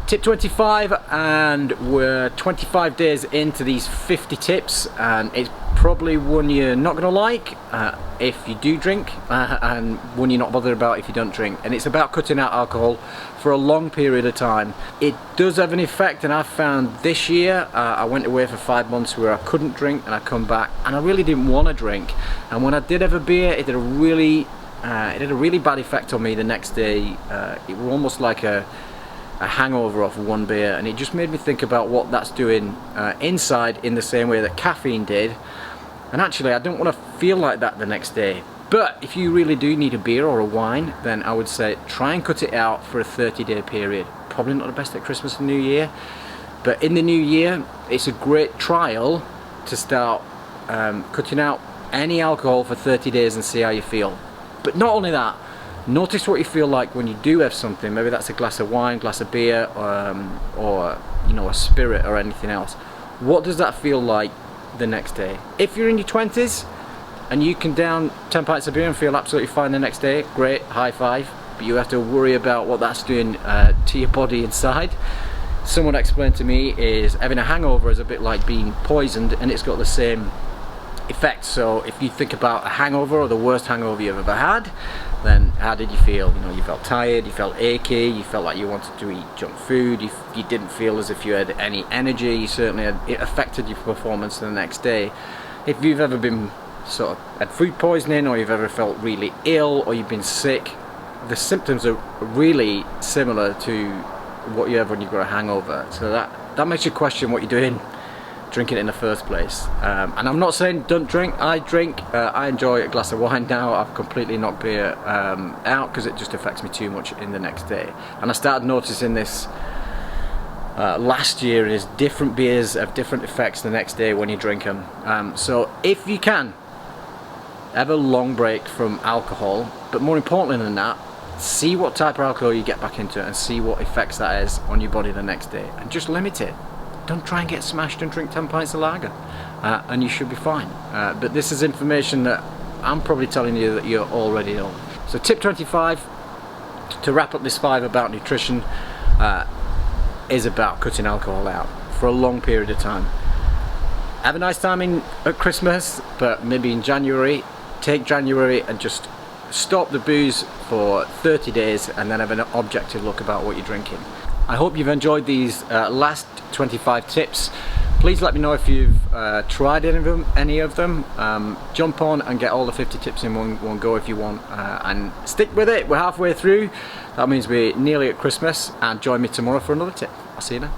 Tip 25, and we're 25 days into these 50 tips, and it's probably one you're not going to like if you do drink, and one you're not bothered about if you don't drink. And it's about cutting out alcohol for a long period of time. It does have an effect, and I've found this year I went away for 5 months where I couldn't drink, and I come back and I really didn't want to drink, and when I did have a beer, it did a really bad effect on me the next day. It was almost like a hangover off one beer, and it just made me think about what that's doing inside, in the same way that caffeine did. And actually I don't want to feel like that the next day. But if you really do need a beer or a wine, then I would say try and cut it out for a 30-day period. Probably not the best at Christmas and New Year, but in the new year it's a great trial to start cutting out any alcohol for 30 days and see how you feel. But not only that, notice what you feel like when you do have something. Maybe that's a glass of wine, glass of beer, or you know, a spirit or anything else. What does that feel like the next day? If you're in your 20s and you can down 10 pints of beer and feel absolutely fine the next day, great, high five. But you have to worry about what that's doing to your body inside. Someone explained to me is having a hangover is a bit like being poisoned, and it's got the same effect. So if you think about a hangover, or the worst hangover you've ever had, then how did you feel? You know, you felt tired, you felt achy, you felt like you wanted to eat junk food, you didn't feel as if you had any energy, you certainly it affected your performance the next day. If you've ever been sort of had food poisoning, or you've ever felt really ill, or you've been sick, the symptoms are really similar to what you have when you've got a hangover. So that makes you question what you're doing drinking it in the first place. And I'm not saying don't drink. I drink. I enjoy a glass of wine now. I've completely knocked beer out because it just affects me too much in the next day. And I started noticing this last year, is different beers have different effects the next day when you drink them. So if you can, have a long break from alcohol, but more importantly than that, see what type of alcohol you get back into and see what effects that has on your body the next day, and just limit it. Don't try and get smashed and drink 10 pints of lager, and you should be fine. But this is information that I'm probably telling you that you already know. So tip 25, to wrap up this 5 about nutrition, is about cutting alcohol out for a long period of time. Have a nice time at Christmas, but maybe in January, take January and just stop the booze for 30 days and then have an objective look about what you're drinking. I hope you've enjoyed these last 25 tips. Please let me know if you've tried any of them. Jump on and get all the 50 tips in one go if you want, and stick with it. We're halfway through. That means we're nearly at Christmas, and join me tomorrow for another tip. I'll see you then.